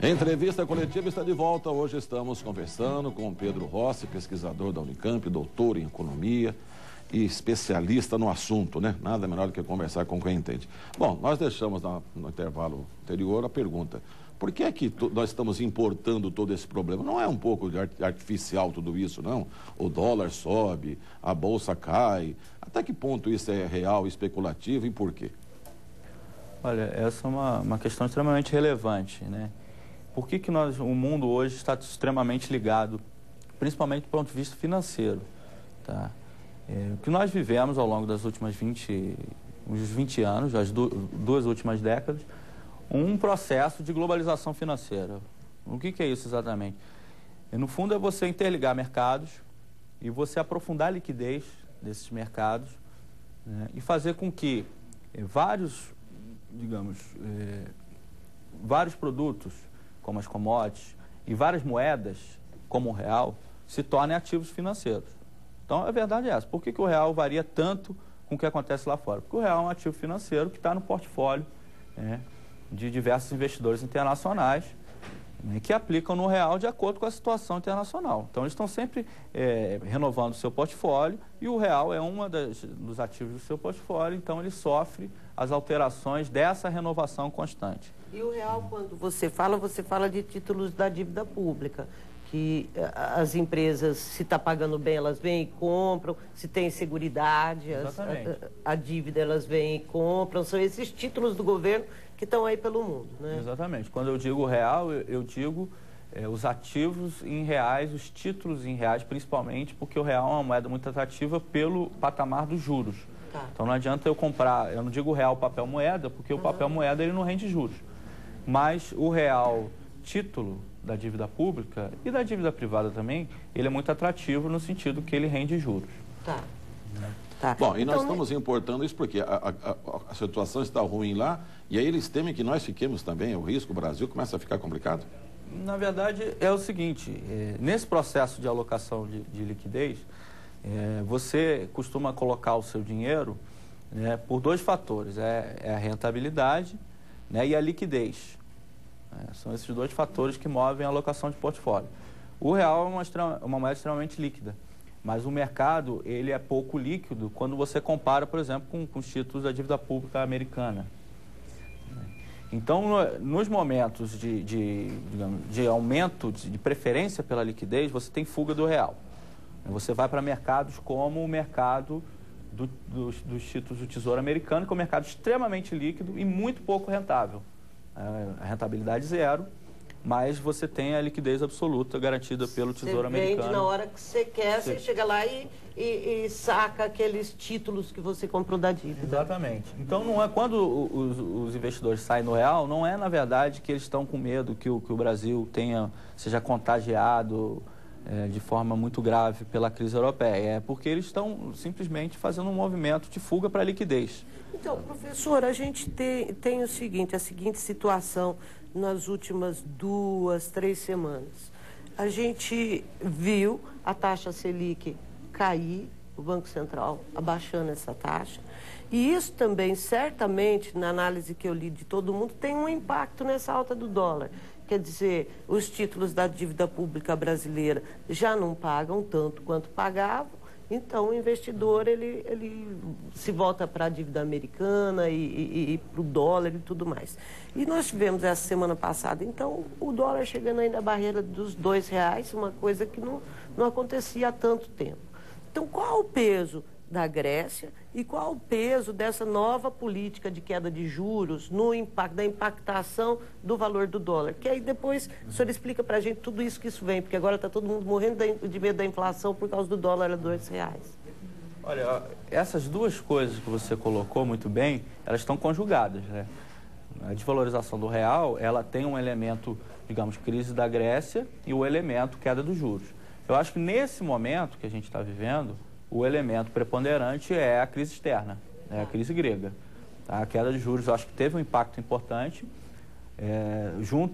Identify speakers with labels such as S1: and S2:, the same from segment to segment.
S1: Entrevista coletiva está de volta. Hoje estamos conversando com Pedro Rossi, pesquisador da Unicamp, doutor em economia e especialista no assunto, né? Nada melhor do que conversar com quem entende. Bom, nós deixamos no intervalo anterior a pergunta: por que é que nós estamos importando todo esse problema? Não é um pouco de artificial tudo isso, não? O dólar sobe, a bolsa cai. Até que ponto isso é real, especulativo e por quê?
S2: Olha, essa é uma questão extremamente relevante, né? Por que o mundo hoje está extremamente ligado, principalmente do ponto de vista financeiro, tá? O que nós vivemos ao longo das últimas 20 anos, as duas últimas décadas, um processo de globalização financeira. O que é isso exatamente? No fundo, é você interligar mercados e você aprofundar a liquidez desses mercados, né, e fazer com que vários produtos, como as commodities, e várias moedas, como o real, se tornem ativos financeiros. Então, a verdade é essa. Por que o real varia tanto com o que acontece lá fora? Porque o real é um ativo financeiro que está no portfólio, né, de diversos investidores internacionais, né, que aplicam no real de acordo com a situação internacional. Então, eles estão sempre renovando o seu portfólio e o real é dos ativos do seu portfólio, então ele sofre as alterações dessa renovação constante.
S3: E o real, quando você fala de títulos da dívida pública, que as empresas, se está pagando bem, elas vêm e compram, se tem seguridade, a dívida, elas vêm e compram. São esses títulos do governo que estão aí pelo mundo, né?
S2: Exatamente. Quando eu digo real, eu digo os ativos em reais, os títulos em reais, principalmente, porque o real é uma moeda muito atrativa pelo patamar dos juros.
S3: Tá.
S2: Então não adianta eu comprar, eu não digo real papel moeda, porque o papel moeda ele não rende juros. Mas o real título da dívida pública e da dívida privada também, ele é muito atrativo no sentido que ele rende juros.
S3: Tá. Tá.
S1: Bom, e nós estamos importando isso porque a situação está ruim lá e aí eles temem que nós fiquemos também, o risco, o Brasil começa a ficar complicado?
S2: Na verdade, é o seguinte, nesse processo de alocação de liquidez, você costuma colocar o seu dinheiro, né, por dois fatores, é a rentabilidade, né, e a liquidez. São esses dois fatores que movem a alocação de portfólio. O real é uma moeda extremamente líquida, mas o mercado ele é pouco líquido quando você compara, por exemplo, com os títulos da dívida pública americana. Então, nos momentos de aumento de preferência pela liquidez, você tem fuga do real. Você vai para mercados como o mercado dos títulos do Tesouro Americano, que é um mercado extremamente líquido e muito pouco rentável. A rentabilidade zero, mas você tem a liquidez absoluta garantida pelo Tesouro Americano.
S3: Você vende na hora que você quer, você chega lá e saca aqueles títulos que você comprou da dívida.
S2: Exatamente. Então, não é quando os investidores saem no real, não é, na verdade, que eles estão com medo que o Brasil seja contagiado de forma muito grave pela crise europeia. É porque eles estão simplesmente fazendo um movimento de fuga para a liquidez.
S3: Então, professor, a gente tem a seguinte situação nas últimas 2, 3 semanas. A gente viu a taxa Selic cair, o Banco Central abaixando essa taxa. E isso também, certamente, na análise que eu li de todo mundo, tem um impacto nessa alta do dólar. Quer dizer, os títulos da dívida pública brasileira já não pagam tanto quanto pagavam, então o investidor ele se volta para a dívida americana e para o dólar e tudo mais. E nós tivemos essa semana passada, então, o dólar chegando ainda à barreira dos R$2, uma coisa que não acontecia há tanto tempo. Então, qual o peso da Grécia e qual o peso dessa nova política de queda de juros no impacto, da impactação do valor do dólar? Que aí depois o senhor explica para a gente tudo isso que isso vem, porque agora está todo mundo morrendo de medo da inflação por causa do dólar a R$2.
S2: Olha, essas duas coisas que você colocou muito bem, elas estão conjugadas, né? A desvalorização do real, ela tem um elemento, digamos, crise da Grécia e o elemento queda dos juros. Eu acho que nesse momento que a gente está vivendo, o elemento preponderante é a crise externa, a crise grega. A queda de juros, eu acho que teve um impacto importante,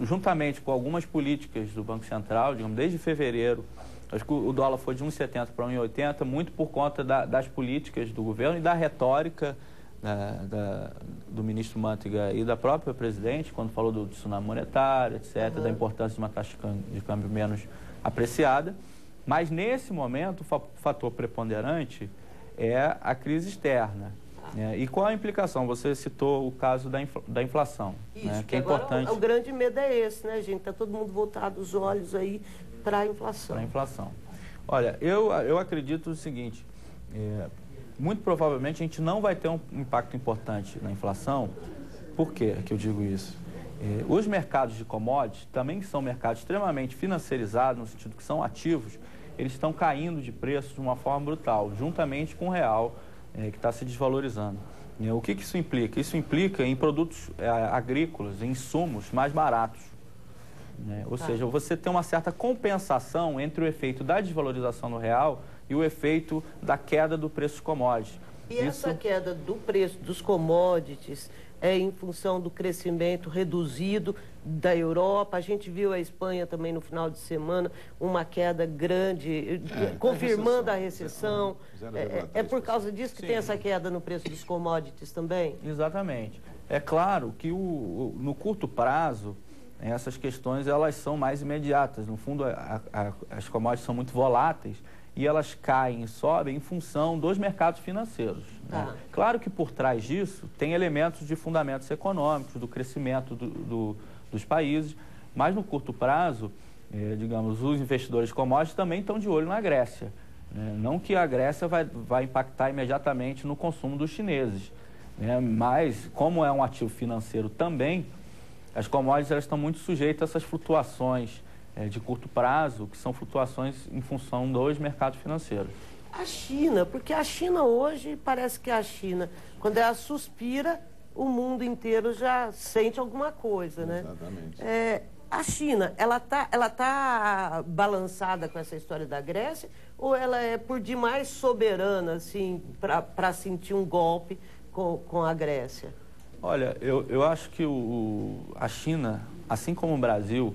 S2: juntamente com algumas políticas do Banco Central, digamos, desde fevereiro. Acho que o dólar foi de 1,70 para 1,80, muito por conta das políticas do governo e da retórica do ministro Manteiga e da própria presidente, quando falou do tsunami monetário, etc., da importância de uma taxa de câmbio menos apreciada. Mas, nesse momento, o fator preponderante é a crise externa. E qual a implicação? Você citou o caso da inflação.
S3: Isso,
S2: né, que é importante.
S3: O grande medo é esse, né, gente? Está todo mundo voltado os olhos aí para a inflação.
S2: Para a inflação. Olha, eu acredito o seguinte, muito provavelmente a gente não vai ter um impacto importante na inflação. Por que eu digo isso? Os mercados de commodities também são mercados extremamente financiarizados, no sentido que são ativos, eles estão caindo de preço de uma forma brutal, juntamente com o real, que está se desvalorizando. O que isso implica? Isso implica em produtos agrícolas, em insumos mais baratos. Ou seja, você tem uma certa compensação entre o efeito da desvalorização do real e o efeito da queda do preço dos commodities.
S3: E essa queda do preço dos commodities é em função do crescimento reduzido da Europa. A gente viu a Espanha também no final de semana, uma queda grande, confirmando a recessão. É por causa disso que tem essa queda no preço dos commodities também?
S2: Exatamente. É claro que no curto prazo, essas questões elas são mais imediatas. No fundo, as commodities são muito voláteis e elas caem e sobem em função dos mercados financeiros. Claro que por trás disso tem elementos de fundamentos econômicos, do crescimento dos países, mas no curto prazo, digamos, os investidores de commodities também estão de olho na Grécia. Não que a Grécia vai impactar imediatamente no consumo dos chineses, mas como é um ativo financeiro também, as commodities elas estão muito sujeitas a essas flutuações de curto prazo, que são flutuações em função dos mercados financeiros.
S3: A China, porque a China hoje, parece que a China, quando ela suspira, o mundo inteiro já sente alguma coisa, né?
S1: Exatamente.
S3: A China, ela tá balançada com essa história da Grécia ou ela é por demais soberana, assim, para sentir um golpe com a Grécia?
S2: Olha, eu acho que a China, assim como o Brasil,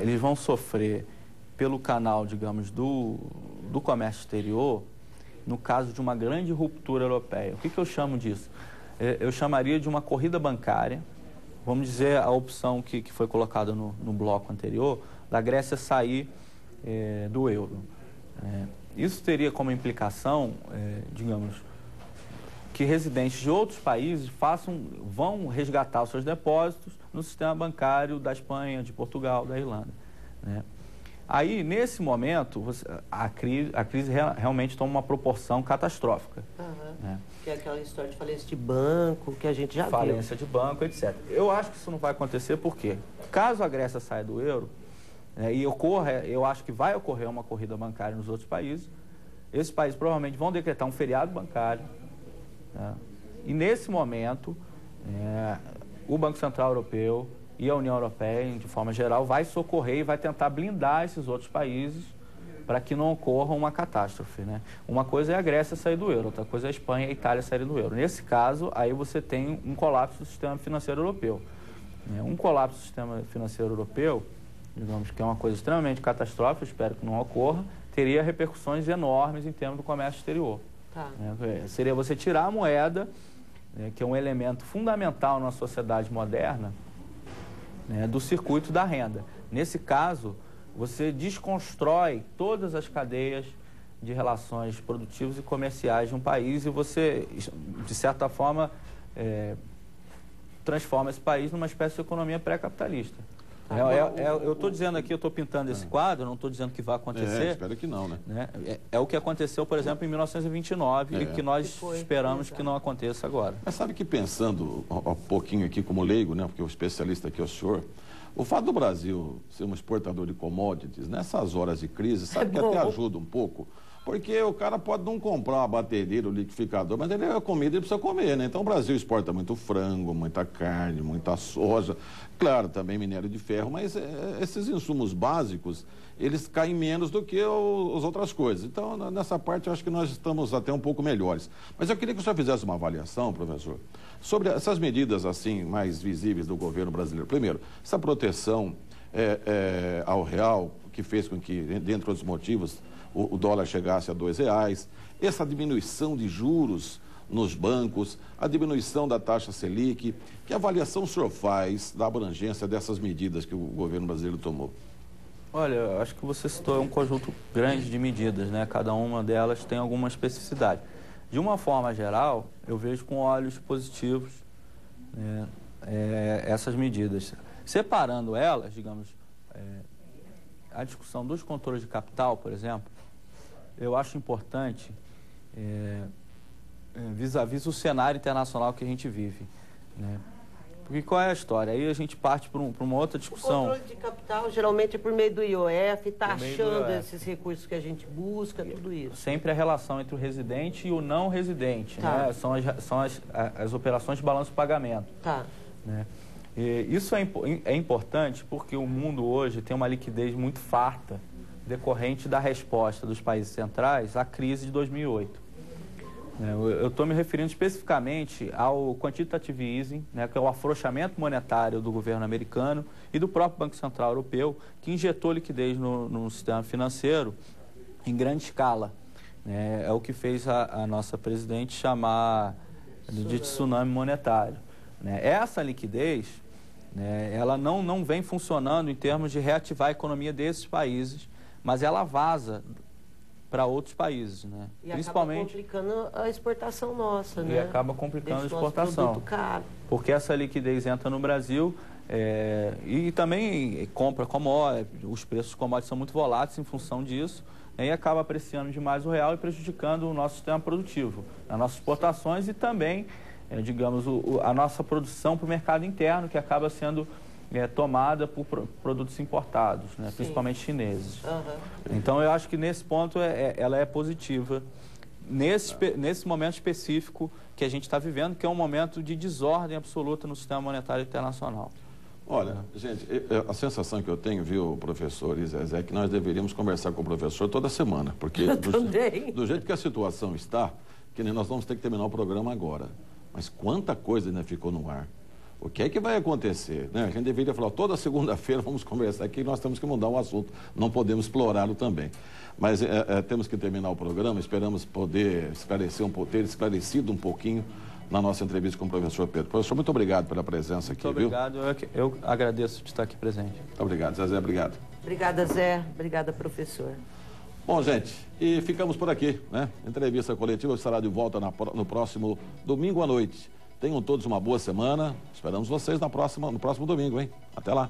S2: eles vão sofrer pelo canal, digamos, do comércio exterior, no caso de uma grande ruptura europeia. O que eu chamo disso? Eu chamaria de uma corrida bancária, vamos dizer a opção que foi colocada no bloco anterior, da Grécia sair do euro. Isso teria como implicação, digamos, que residentes de outros países vão resgatar os seus depósitos no sistema bancário da Espanha, de Portugal, da Irlanda. Aí, nesse momento, a crise realmente toma uma proporção catastrófica.
S3: Que é aquela história de falência de banco, que a gente já viu.
S2: Falência de banco, etc. Eu acho que isso não vai acontecer porque, caso a Grécia saia do euro, eu acho que vai ocorrer uma corrida bancária nos outros países, esses países provavelmente vão decretar um feriado bancário, e nesse momento, o Banco Central Europeu e a União Europeia, de forma geral, vai socorrer e vai tentar blindar esses outros países para que não ocorra uma catástrofe. Uma coisa é a Grécia sair do euro, outra coisa é a Espanha e a Itália saírem do euro. Nesse caso, aí você tem um colapso do sistema financeiro europeu. Um colapso do sistema financeiro europeu, digamos que é uma coisa extremamente catastrófica, espero que não ocorra, teria repercussões enormes em termos do comércio exterior. Seria você tirar a moeda, que é um elemento fundamental na sociedade moderna, do circuito da renda. Nesse caso, você desconstrói todas as cadeias de relações produtivas e comerciais de um país e você, de certa forma, transforma esse país numa espécie de economia pré-capitalista. Eu estou dizendo aqui, eu estou pintando esse quadro, não estou dizendo que vai acontecer.
S1: Espero que não, né?
S2: É o que aconteceu, por exemplo, em 1929 e que nós esperamos que não aconteça agora.
S1: Mas sabe que pensando um pouquinho aqui como leigo, porque o especialista aqui é o senhor, o fato do Brasil ser um exportador de commodities, nessas horas de crise, sabe que até ajuda um pouco? Porque o cara pode não comprar uma batedeira, um liquidificador, mas ele é comida e precisa comer, Então o Brasil exporta muito frango, muita carne, muita soja, claro, também minério de ferro, mas esses insumos básicos, eles caem menos do que as outras coisas. Então, nessa parte, eu acho que nós estamos até um pouco melhores. Mas eu queria que o senhor fizesse uma avaliação, professor, sobre essas medidas, assim, mais visíveis do governo brasileiro. Primeiro, essa proteção ao real, que fez com que, dentre outros motivos, o dólar chegasse a R$2, essa diminuição de juros nos bancos, a diminuição da taxa Selic. Que avaliação o senhor faz da abrangência dessas medidas que o governo brasileiro tomou?
S2: Olha, acho que você citou um conjunto grande de medidas, né? Cada uma delas tem alguma especificidade. De uma forma geral, eu vejo com olhos positivos, né, essas medidas. Separando elas, digamos, a discussão dos controles de capital, por exemplo, eu acho importante vis-à-vis o cenário internacional que a gente vive, né? Porque qual é a história? Aí a gente parte para uma outra discussão.
S3: O controle de capital geralmente é por meio do IOF, taxando esses recursos que a gente busca, tudo isso. Sempre
S2: a relação entre o residente e o não residente,
S3: tá,
S2: né? São as operações de balanço-pagamento.
S3: Tá.
S2: Né? E isso é importante porque o mundo hoje tem uma liquidez muito farta decorrente da resposta dos países centrais à crise de 2008. Eu estou me referindo especificamente ao quantitative easing, né, que é o afrouxamento monetário do governo americano e do próprio Banco Central Europeu, que injetou liquidez no sistema financeiro em grande escala. Né? É o que fez a nossa presidente chamar de tsunami monetário. Né? Essa liquidez, né, ela não vem funcionando em termos de reativar a economia desses países, mas ela vaza para outros países, né?
S3: E
S2: principalmente
S3: acaba complicando a exportação nossa, né?
S2: E acaba complicando a exportação.
S3: Produto caro.
S2: Porque essa liquidez entra no Brasil e também compra commodities, os preços dos commodities são muito voláteis em função disso, e acaba apreciando demais o real e prejudicando o nosso sistema produtivo, as nossas exportações e também, digamos, a nossa produção para o mercado interno, que acaba sendo tomada por produtos importados, né? Principalmente chineses.
S3: Uhum.
S2: Então, eu acho que nesse ponto ela é positiva, nesse momento específico que a gente está vivendo, que é um momento de desordem absoluta no sistema monetário internacional.
S1: Olha, gente, a sensação que eu tenho, viu, professor Zezé, é que nós deveríamos conversar com o professor toda semana, porque do jeito que a situação está, que nós vamos ter que terminar o programa agora. Mas quanta coisa ainda ficou no ar. O que é que vai acontecer? Né? A gente deveria falar, toda segunda-feira vamos conversar aqui, nós temos que mudar o assunto, não podemos explorá-lo também. Mas temos que terminar o programa, esperamos poder ter esclarecido um pouquinho na nossa entrevista com o professor Pedro. Professor, muito obrigado pela presença aqui,
S2: muito obrigado, viu? Eu agradeço de estar aqui presente.
S1: Muito obrigado, Zezé, obrigado.
S3: Obrigada, Zé. Obrigada, professor.
S1: Bom, gente, e ficamos por aqui, né? Entrevista coletiva estará de volta no próximo domingo à noite. Tenham todos uma boa semana. Esperamos vocês no próximo domingo, hein? Até lá.